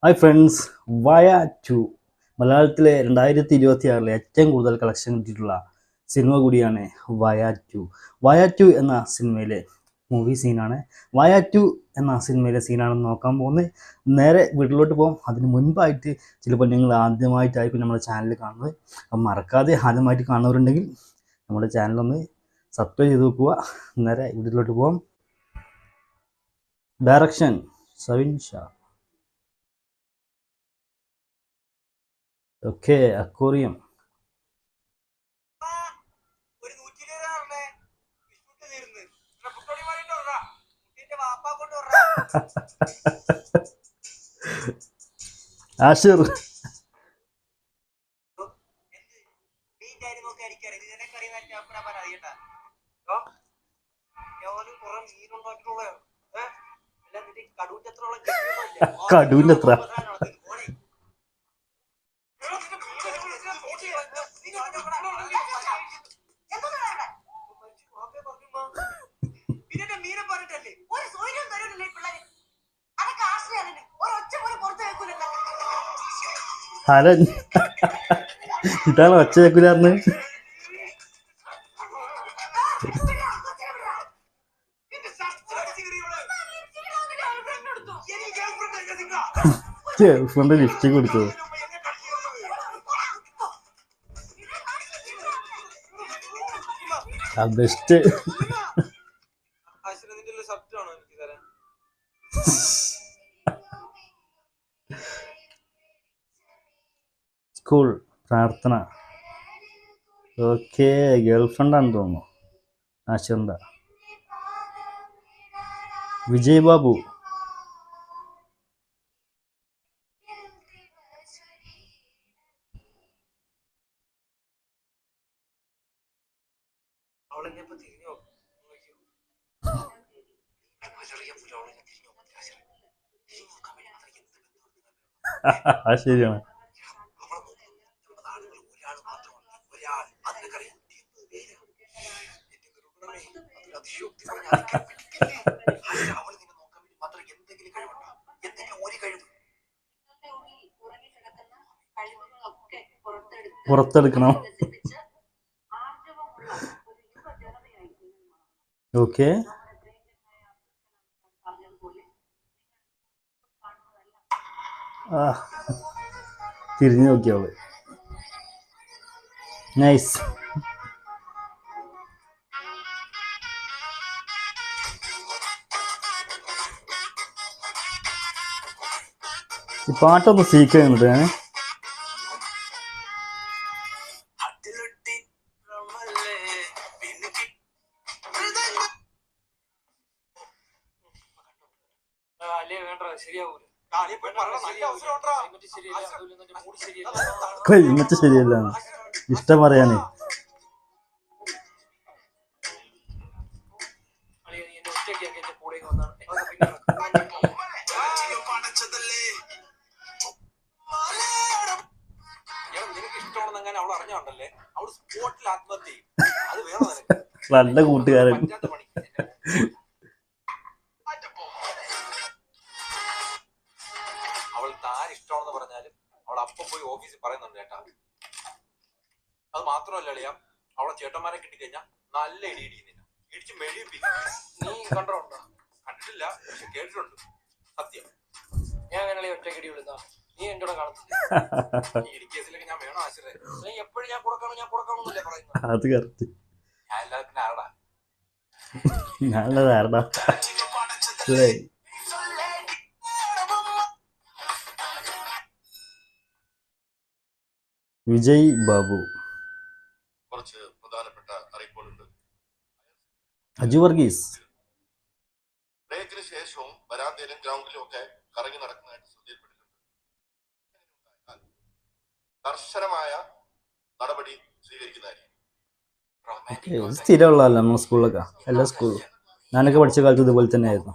Hi friends, വയ to മലയാളത്തിലെ 2026 ഏറ്റവും കൂടുതൽ കളക്ഷൻ കിട്ടിയിട്ടുള്ള സിനിമ കൂടിയാണ് വയ ടു. വയ ടു എന്ന സിനിമയിലെ മൂവി സീനാണ്. വയ ടു എന്ന സിനിമയിലെ സീനാണെന്ന് നോക്കാൻ പോകുന്നത്. നേരെ വീട്ടിലോട്ട് പോകും. അതിന് മുൻപായിട്ട് ചിലപ്പോൾ നിങ്ങൾ ആദ്യമായിട്ടായിരിക്കും നമ്മുടെ ചാനൽ കാണുന്നത്. അപ്പം മറക്കാതെ ആദ്യമായിട്ട് കാണുന്നവരുണ്ടെങ്കിൽ നമ്മുടെ ചാനലൊന്ന് സബ്സ്ക്രൈബ് ചെയ്ത് വെക്കുക. നേരെ വീട്ടിലോട്ട് പോകും. Direction Savin Shah. Okay, aquarium. Ashir. കടൂന്റെ എത്ര ഹരൻ ഇതാണ് ഒച്ച കേൾക്കില്ലാന്ന്. ഫ്രണ്ട് ലിപ്സ്റ്റിക് കൊടുത്തത്. ബെസ്റ്റ്. സ്കൂൾ പ്രാർത്ഥന. ഓക്കെ, ഗേൾ ഫ്രണ്ടാണെന്ന് തോന്നുന്നു ആശിറിൻ്റെ. വിജയ് ബാബു. ശരിയാണ്. പുറത്തെടുക്കണം. ഓക്കെ, തിരിഞ്ഞു നോക്കിയാവള്. നൈസ്. ഈ പാട്ടൊന്ന് സീക്കുന്നുണ്ട്. ക്ലൈമറ്റ് ശരിയല്ല, ഇഷ്ടം പറയാനേ. നല്ല കൂട്ടുകാരൻ. അവൾ താൻ ഇഷ്ടമാണെന്ന് പറഞ്ഞാലും അവൾ അപ്പം പോയി ഓഫീസിൽ പറയുന്നുണ്ട് ചേട്ടാ. അത് മാത്രമല്ല അളിയാ, അവളെ ചേട്ടന്മാരെ കിട്ടിക്കഴിഞ്ഞാൽ നല്ല ഇടി ഇടിക്കുന്നില്ല, ഇടിച്ച് മെഴുകിപ്പിക്കും. നീ കണ്ടിട്ടുണ്ടോ? കണ്ടിട്ടില്ല, പക്ഷെ കേട്ടിട്ടുണ്ട്. സത്യം. ഞാൻ അങ്ങനെ ഒറ്റയ്ക്ക് വിളിച്ചാ നീ എന്റെ കൂടെ കാണത്തില്ല. ഈ ഇടിക്കേസിലൊക്കെ ഞാൻ വേണോ ആശ്രയ? നീ എപ്പോഴും ഞാൻ കൊടുക്കണമെന്നല്ലേ പറയുന്നത്? അത് കറക്റ്റ്. ഞാൻ എല്ലാത്തിനും ആരടാ, നല്ലതാരടാ. വിജയ് ബാബു. കുറച്ച് പ്രധാനപ്പെട്ട അറിയിപ്പുകളുണ്ട്. അജു വർഗീസ്. ബ്രേക്കിന് ശേഷവും വരാന്തയിലും ഗ്രൗണ്ടിലും ഒക്കെ കറങ്ങി നടക്കുന്നതായിട്ട് ശ്രദ്ധയിൽപ്പെട്ടിട്ടുണ്ട്. കർശനമായ നടപടി സ്വീകരിക്കുന്നതായിരിക്കും. സ്ഥിരമുള്ളതല്ല നമ്മുടെ സ്കൂളിലൊക്കെ, എല്ലാ സ്കൂളിലും. ഞാനൊക്കെ പഠിച്ച കാലത്ത് ഇതുപോലെ തന്നെ ആയിരുന്നു.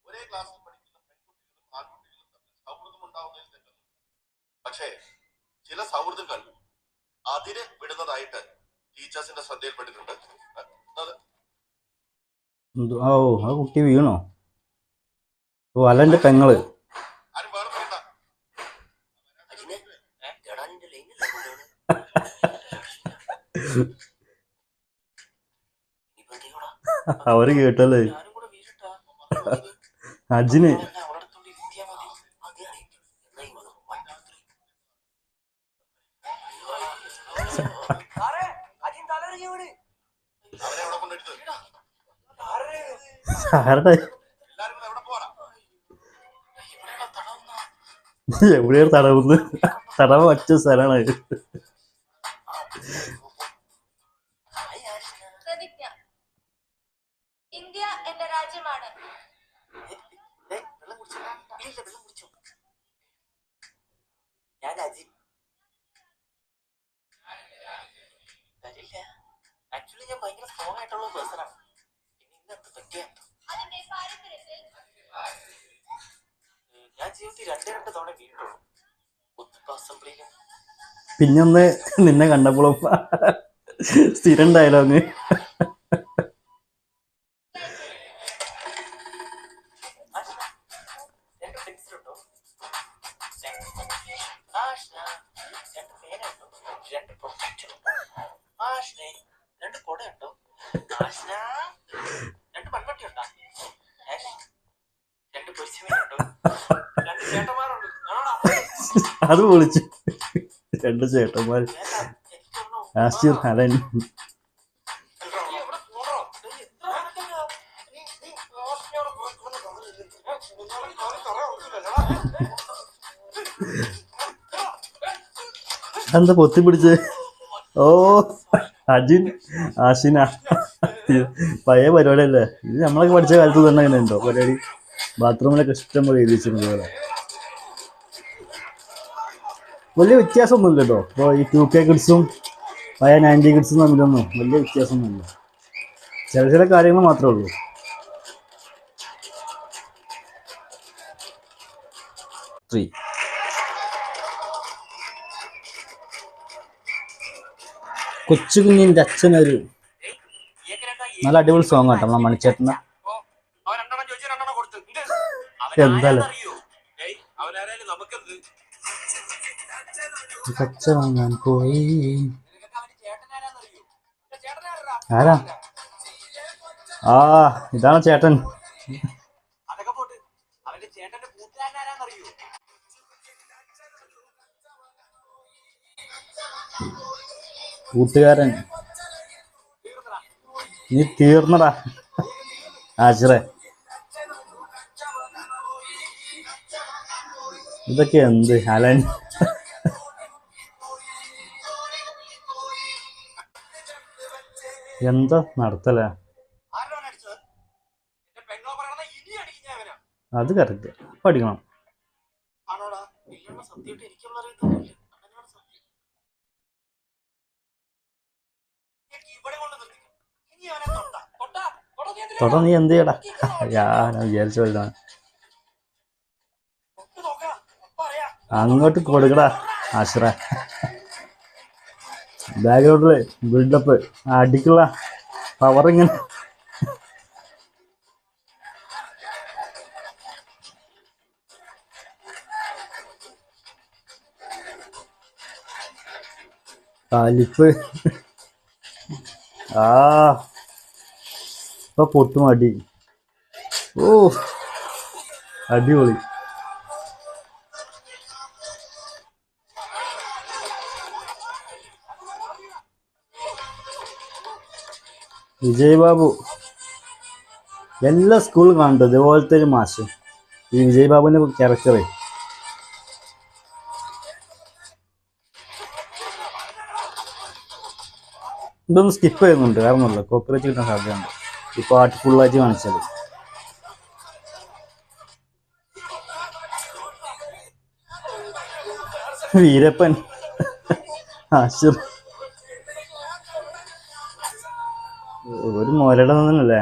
ഒരേ ക്ലാസ്സിൽ പഠിക്കുന്ന പെൺകുട്ടികളും ആൺകുട്ടികളും തമ്മിൽ സൗഹൃദം ഉണ്ടാവുന്നതിൽ തെറ്റുന്നു. പക്ഷേ ചില സൗഹൃദങ്ങൾ അതിര് വിടുന്നതായിട്ട് ടീച്ചേഴ്സിന്റെ ശ്രദ്ധയിൽപ്പെട്ടിട്ടുണ്ട്. അത് ഓ ആ കുട്ടി വീണോ? ഓ അല്ല എൻ്റെ പെങ്ങള്. ആരും വേറെ പറയണ്ട. അവര് കേട്ടല്ലേ അജിന്. അവരെ എവിടെ കൊണ്ടിട്ട് ആരുടെ എല്ലാരും കൂടെ എവിടെ പോവാ? എവിടെയാണ് തടവുന്നത്? തടവ വച്ച സ്ഥലമാണ്. പ്രതിജ്ഞ. ഇന്ത്യ എന്റെ രാജ്യമാണ്. ഞാൻ അജിൻ. തരില്ല. ആക്ച്വലി ഞാൻ ഭയങ്കര സ്ട്രോങ് ആയിട്ടുള്ള പേഴ്സണാണ്. പിന്നെ ഇന്നത്തെ പറ്റിയ അതിന്റെ പാരമ്പര്യത്തിൽ ഞാൻ ജീവിതത്തിൽ രണ്ട് തവണ വീണിട്ടുള്ളൂ. ഒന്നിപ്പോ അസംബ്ലിയിലും പിന്നൊന്ന് നിന്നെ കണ്ടപ്പോഴും സ്ഥിരം ഡയലോഗ്. രണ്ട് പെൻസിലുണ്ടോ, രണ്ട് പേനുണ്ടോ, രണ്ട് പ്രൊട്ടക്ടറുണ്ടോ, രണ്ട് കൊടയുണ്ടോ, രണ്ട് മൺവട്ടി ഉണ്ടോ, രണ്ട് പൊരിച്ചുമീനുണ്ടോ, രണ്ട് ചേട്ടന്മാരുണ്ട്. അത് വിളിച്ചു. രണ്ട് ചേട്ടന്മാർ ആശിർ ഹലൻ. എന്താ പൊത്തി പിടിച്ച്? ഓ അജിൻ ആഷിന. പഴയ പരിപാടിയല്ലേ ഇത്. നമ്മളൊക്കെ പഠിച്ച കാലത്ത് തന്നെ അങ്ങനെ ഉണ്ടോ പരിപാടി? ബാത്റൂമിലൊക്കെ ഇഷ്ടം പോലെ എഴുതി വെച്ചിട്ടുണ്ട്. വലിയ വ്യത്യാസമൊന്നുമില്ല കേട്ടോ. ഇപ്പോൾ ഈ 2K കിഡ്സും പഴയ 90 കിഡ്സും തമ്മിലൊന്നും വലിയ വ്യത്യാസമൊന്നുമില്ല. ചില കാര്യങ്ങൾ മാത്രമേ ഉള്ളൂ. കൊച്ചു കുഞ്ഞിൻ്റെ അച്ഛനൊരു നല്ല അടിപൊളി സോങ് കേട്ടോ നമ്മളെ മണിച്ചേട്ടൻ്റെ. എന്തായാലും അവനാരായാലും നമുക്കെന്ത്? പച്ച വാങ്ങാൻ പോയി. ആരാ? ആ ഇതാണ് ചേട്ടൻ. അതൊക്കെ പോട്ട് അവന്റെ ചേട്ടന്റെ കൂട്ടുകാരനാരാന്നറിയോ? കൂട്ടുകാരൻ നീ തീർന്നടാ ആശ്രേ. ഇതൊക്കെ എന്ത് ഹലൻ? എന്താ നടത്തല? അത് കറക്റ്റ് പഠിക്കണം. ആണോടാ? ഇല്ലെന്ന സത്യമായിട്ട് എനിക്കൊന്നും അറിയത്തൊന്നുമില്ല. അങ്ങനെയാണ് സത്യം. ഇവിടെ കൊണ്ട് നിർത്തിക്കും. ഇനി അവനെ തൊട നീ എന്ത് ചെയ്യടാ? ഞാൻ വിചാരിച്ചു വലുതാണ്. അങ്ങോട്ട് കൊടുക്കടാ ആശ്ര. ബാക്ക്ഗ്രൗണ്ടില് ബിൽഡപ്പ് അടിക്കുള്ള പവർ ഇങ്ങനെ. കാലിപ്പ് ആ ഇപ്പൊ പൊട്ടും അടി. ഓ അടിപൊളി. വിജയ് ബാബു എല്ലാ സ്കൂളിലും കാണുന്നത് ഇതുപോലത്തെ ഒരു മാഷ്. ഈ വിജയ് ബാബുവിന്റെ ക്യാരക്ടറെ ഇതൊന്ന് സ്കിപ്പ് ചെയ്യുന്നുണ്ട്. കാരണമല്ല കോപ്പറേറ്റ് കിട്ടാൻ സാധ്യതയുണ്ട്. ഈ പാട്ട് ഫുള്ളായിട്ട് കാണിച്ചത്. വീരപ്പൻ ആശിർ ഒരു മോരട തന്നല്ലേ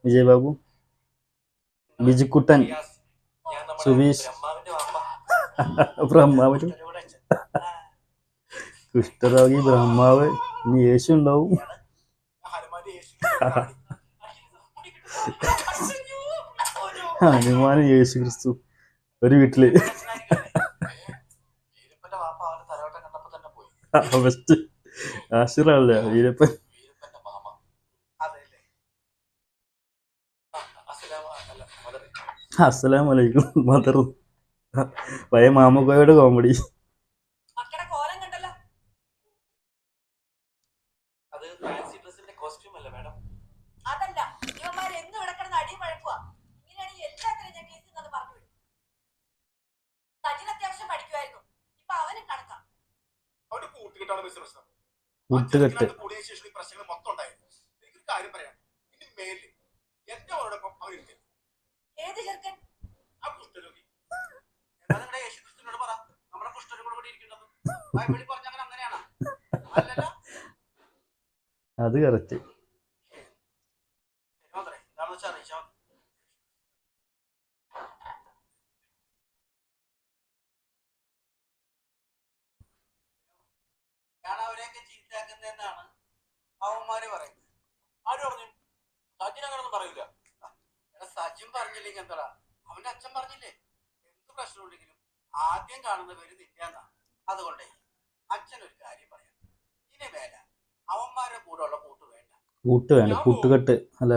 വിജയ് ബാബു. ബിജുക്കുട്ടൻ, സുബീഷ്, ബ്രഹ്മാവ്, കുഷ്ഠരോഗി ബ്രഹ്മാവ്, ഇനി യേശു ഉണ്ടാവും. ഹനുമാന്റെ യേശു ഹനുമാൻ യേശു ക്രിസ്തു ഒരു വീട്ടില്. വീരപ്പന്റെ വാപ്പ അവന്റെ തലവട്ടം കണ്ടപ്പോ തന്നെ പോയി. ബെസ്റ്റ് ആശീർവാദല്ലേ വീരപ്പൻ. വീരപ്പന്റെ മാമ അതെല്ലേ. അസ്സലാമു അലൈക്കും മദർ. പഴയ മാമക്കോയുടെ കോമഡി. മക്കളുടെ കോലം കണ്ടല്ലോ. അത് ഫാൻസി ഡ്രസ്സിന്റെ കോസ്റ്റ്യൂം അല്ലേ മാഡം? അതല്ല, ഇവന്മാർ എന്ന് ഇവിടെ കിടന്ന് അടിയും വഴക്കുവാ. ഇങ്ങനെയാണെങ്കിൽ എല്ലാത്തിനും ഞാൻ കേസിൽ നിന്ന് പറഞ്ഞു വിടും. സജിൻ അത്യാവശ്യം പഠിക്കുമായിരുന്നു, ഇപ്പൊ അവനും കണക്കാം. അവന്റെ കൂട്ടുകെട്ടാണ് മിസ്റ്റർ പ്രശ്നം. കൂട്ടുകെട്ട്. കൂടിയ ശേഷം ഈ പ്രശ്നങ്ങൾ മൊത്തം ഉണ്ടായിരുന്നു. എനിക്കൊരു കാര്യം പറയാം, ഇനി മേലിൽ എന്റെ അവരോടൊപ്പം അവർ ഇരിക്കരുത്. ഏത് ചെറുക്കൻ? ആ കുഷ്ഠരോഗി. എന്നാ നിങ്ങളുടെ യേശു ക്രിസ്തുവിനോട് പറ നമ്മുടെ കുഷ്ഠരോഗം കൂടി ഇരിക്കുന്നത്. ബൈബിളിൽ പറഞ്ഞ അങ്ങനെ അങ്ങനെയാണോ? അല്ലല്ലോ. അത് കറക്റ്റ്. എന്താണെന്ന് വെച്ചാൽ അറിയിച്ചാൽ മതി. ഞാൻ അവരെയൊക്കെ ചീത്തയാക്കുന്നതെന്നാണ് അവന്മാര് പറയുന്നത്. ആര് പറഞ്ഞു? സജിൻ അങ്ങനൊന്നും പറയൂല. എടാ സജിൻ പറഞ്ഞില്ലെങ്കിൽ എന്താടാ, അവന്റെ അച്ഛൻ പറഞ്ഞില്ലേ, എന്ത് പ്രശ്നമുണ്ടെങ്കിലും ആദ്യം കാണുന്ന പേര് നിന്റെന്നാ. അതുകൊണ്ടേ അച്ഛൻ ഒരു കാര്യം പറയാം, ഇനി വേല അവന്മാരുടെ കൂടെ ഉള്ള കൂട്ട് വേണ്ട. കൂട്ട് വേണ്ട, കൂട്ടുകെട്ട് അല്ല.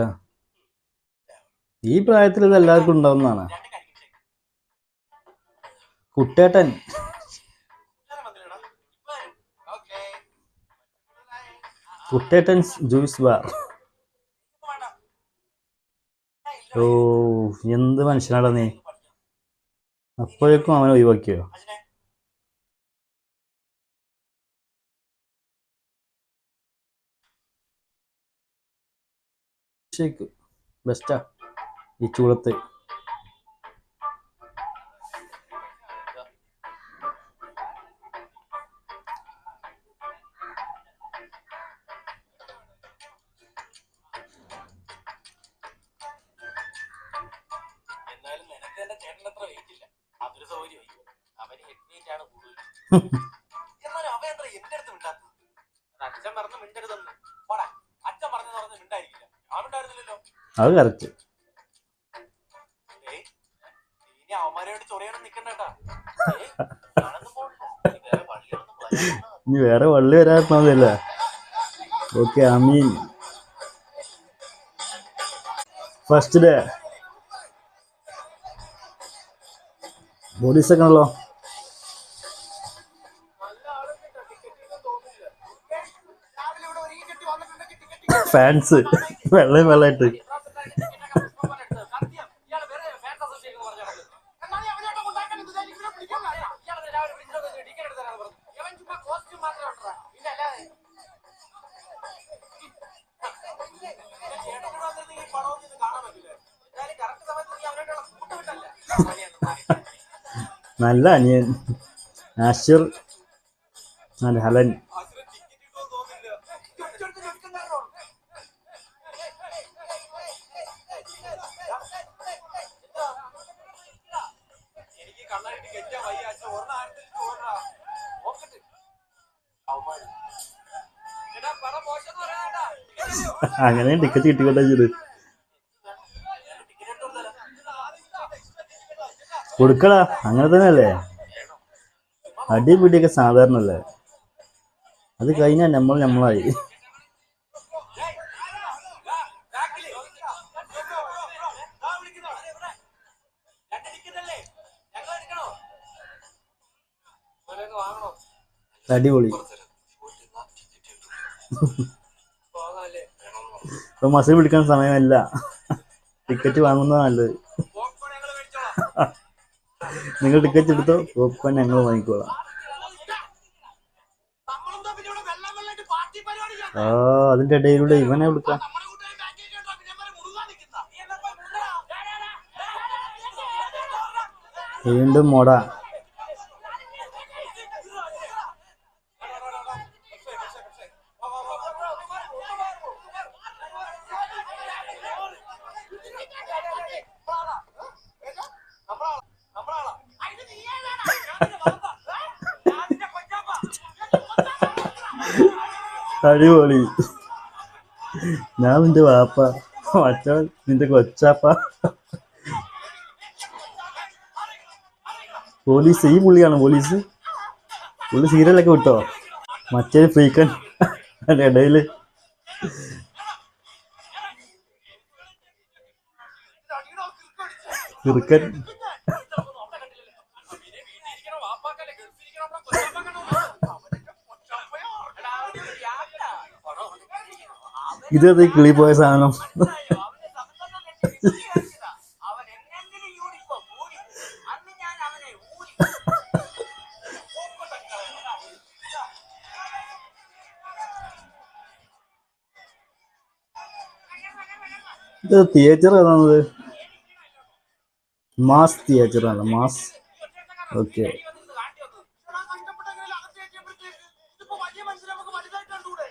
ഈ പ്രായത്തിൽ ഇത് എല്ലാവർക്കും ഉണ്ടാവുന്നതാണ്. രണ്ട് കഴിക്കും. Kuttettan. Okay Kuttettan's juice bar. ഓ എന്ത് മനുഷ്യനാടാ നീ. അപ്പോഴേക്കും അവനെ ഒഴിവാക്കിയോ? ഷേക്ക് ബെസ്റ്റാ ഈ ചൂടത്ത്. എന്നാലും നിനക്ക് എന്റെ ചേട്ടൻ അത്ര വെയിറ്റ് ഇല്ല, അതൊരു സൗകര്യമായി. അവന് ഹെഡ് വെയിറ്റ് ആണ് കൂടുതൽ. എന്നാലും അവൻ എന്താ എന്റെ അടുത്ത് മിണ്ടാത്തത്? അച്ഛൻ പറഞ്ഞ് മിണ്ടരുതെന്ന്. പോടാ, അച്ഛൻ പറഞ്ഞു പറഞ്ഞ് മിണ്ടായിരിക്കില്ല. ഞാൻ മിണ്ടായിരുന്നില്ലല്ലോ. അത് കറക്റ്റ്. ഏയ് ഇനി അവന്മാരോട് ചൊറിയാനും നിക്കണ്ടേട്ടാ. ഞാനൊന്നും പോണില്ല. വേറെ വഴിയൊന്നും വരാൻ. ഇനി വേറെ വള്ളി വരാത്തതല്ലേ. ഓക്കെ അമീൻ. ഫസ്റ്റ് ഡേ പോലീസൊക്കെ ആണല്ലോ. ഫാൻസ് വെള്ളം വെള്ളമായിട്ട്. നല്ല അനിയൻ ആഷിർ ആൻഡ് ഹലൻ. എനിക്ക് കണ്ണായിട്ട് കെറ്റാൻ വയ്യ. അച്ഛൻ ഒരെണ്ണം ആയിരത്തിൽ ചോറാ നോക്കട്ടെ. എടാ പറ മോശം പറയാട്ടാ. അങ്ങനെ ടിക്കറ്റ് കിട്ടിക്കൊണ്ടേ ചെയ്ത് കൊടുക്കടാ. അങ്ങനെ തന്നെയല്ലേ, അടിപിടിയൊക്കെ സാധാരണ അല്ലേ. അത് കഴിഞ്ഞാൽ നമ്മളായി. അടിപൊളി. ഇപ്പൊ മസിൽ പിടിക്കാൻ സമയമല്ല, ടിക്കറ്റ് വാങ്ങുന്നതാണ് നല്ലത്. നിങ്ങൾ ടിക്കറ്റ് എടുത്തോ, പോപ്കോൺ ഞങ്ങൾ വാങ്ങിക്കോളാം. ആ അതിന്റെ ഇടയിലൂടെ ഇവനെ വിളിക്കാം. വീണ്ടും മോട. അടിപൊളി. ഞാൻ നിന്റെ വാപ്പ, മറ്റവൻ നിന്റെ കൊച്ചാപ്പ. പോലീസ്, ഈ പുള്ളിയാണ് പോലീസ്. പുള്ളി സീരിയലൊക്കെ വിട്ടോ. മറ്റേ ഫ്രീക്കൻ അതിന്റെ ഇടയില് ചെറുക്കൻ. ഇതേത് കിളി പോയ സാധനം. അവൻ എങ്ങനെങ്കിലും യൂണിഫോം ഊരി. അന്ന് ഞാൻ അവനെ ഊരി. ഇത് തിയേറ്റർ ഏതാണത്? മാസ് തിയേറ്റർ ആണ്, മാസ്. ഓക്കെ. ഇതിപ്പോ വലിയ മനസ്സിൽ നമുക്ക് വലുതായിട്ട് കണ്ടൂടെ?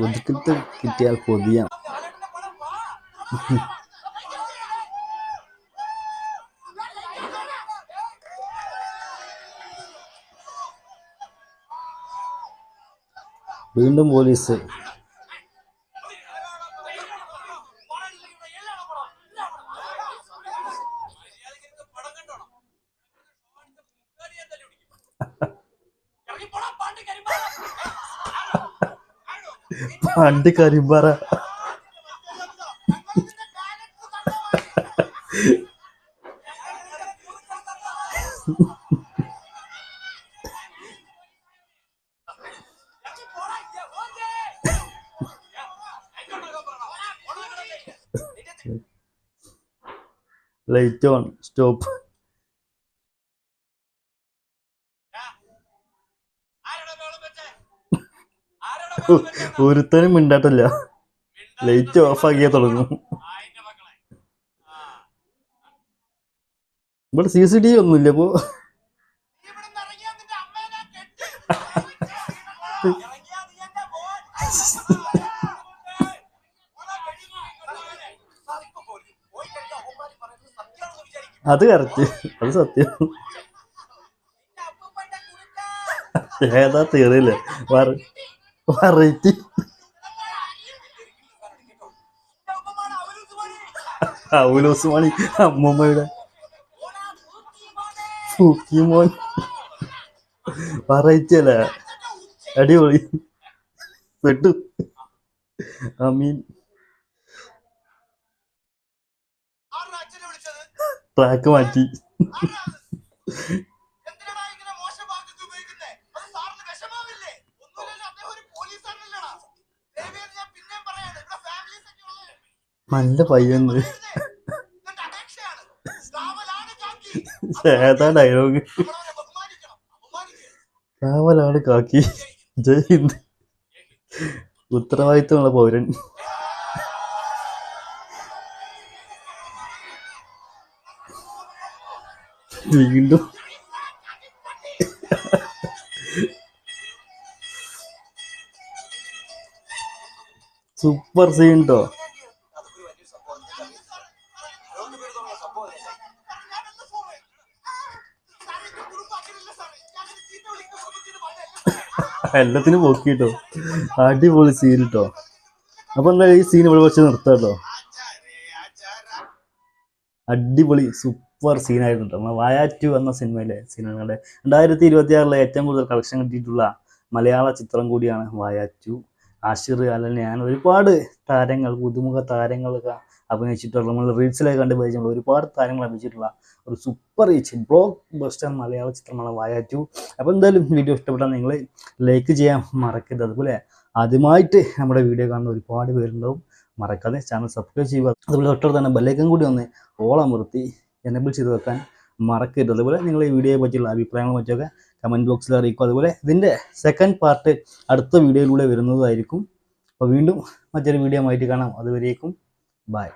ഒതുക്കത്ത് കിട്ടിയാൽ കൊതിയാണ്. വീണ്ടും പോലീസ്. പണ്ട് കരിമ്പാറ. Light on, stop. ഒരുത്തനും മിണ്ടാട്ടില്ല. ലൈറ്റ് ഓഫ് ആക്കിയാ തുടങ്ങും. ഇവിടെ CCTV ഒന്നുമില്ല ഇപ്പോ. അത് കറക്റ്റ്, അത് സത്യം. ഏതാ തീറില്ലേ വെറൈറ്റി. ഉസ്മാനി അമ്മൂമ്മയുടെ ഫൂക്കിമോൻ. വെറൈറ്റി അല്ലേ, അടിപൊളി. പെട്ടു. അമീൻ ട്രാക്ക് മാറ്റി. നല്ല പയ്യന്ന്. ഏതാ ഡയലോഗ്? കാവലാണ് കാക്കി, ജയ് ഹിന്ദ്. ഉത്തരവാദിത്തമുള്ള പൗരൻ. വീണ്ടും സൂപ്പർ സീൻ ട്ടോ. എല്ലാത്തിനും പൊക്കിട്ടോ. അടിപൊളി സീൻ ട്ടോ. അപ്പൊ എന്താ ഈ സീൻ ഇവിടെ വെച്ച് നിർത്താം ട്ടോ. അടിപൊളി സൂപ്പർ സീനായിരുന്നു കേട്ടോ. നമ്മൾ വായ 2 എന്ന സിനിമയിലെ സീനുകളുടെ 2026 ഏറ്റവും കൂടുതൽ കളക്ഷൻ കിട്ടിയിട്ടുള്ള മലയാള ചിത്രം കൂടിയാണ് വായ 2. ആഷിർ, അല്ലെങ്കിൽ ഞാൻ ഒരുപാട് താരങ്ങൾ, പുതുമുഖ താരങ്ങളൊക്കെ അഭിനയിച്ചിട്ടുള്ള, നമ്മൾ റീൽസിലൊക്കെ കണ്ട് പരിചയമുള്ള ഒരുപാട് താരങ്ങൾ അഭിനയിച്ചിട്ടുള്ള ഒരു സൂപ്പർ ഹിറ്റ് ബ്ലോക്ക് ബസ്റ്റർ മലയാള ചിത്രമാണ് വായ 2. അപ്പോൾ എന്തായാലും വീഡിയോ ഇഷ്ടപ്പെട്ടാൽ നിങ്ങൾ ലൈക്ക് ചെയ്യാൻ മറക്കരുത്. അതുപോലെ ആദ്യമായിട്ട് നമ്മുടെ വീഡിയോ കാണുന്ന ഒരുപാട് പേരുണ്ടാവും. മറക്കാതെ ചാനൽ സബ്സ്ക്രൈബ് ചെയ്യുക. അതുപോലെ തൊട്ടടുത്ത് തന്നെ ബെല്ലൈക്കൻ കൂടി ഒന്ന് ഓൾ അമർത്തി എനേബിൾ ചെയ്ത് വെക്കാൻ മറക്കരുത്. അതുപോലെ നിങ്ങൾ ഈ വീഡിയോയെ പറ്റിയുള്ള അഭിപ്രായങ്ങളും മറ്റൊക്കെ കമൻറ്റ് ബോക്സിൽ അറിയിക്കും. അതുപോലെ ഇതിൻ്റെ സെക്കൻഡ് പാർട്ട് അടുത്ത വീഡിയോയിലൂടെ വരുന്നതായിരിക്കും. അപ്പോൾ വീണ്ടും മറ്റൊരു വീഡിയോ ആയിട്ട് കാണാം. അതുവരേക്കും ബൈ.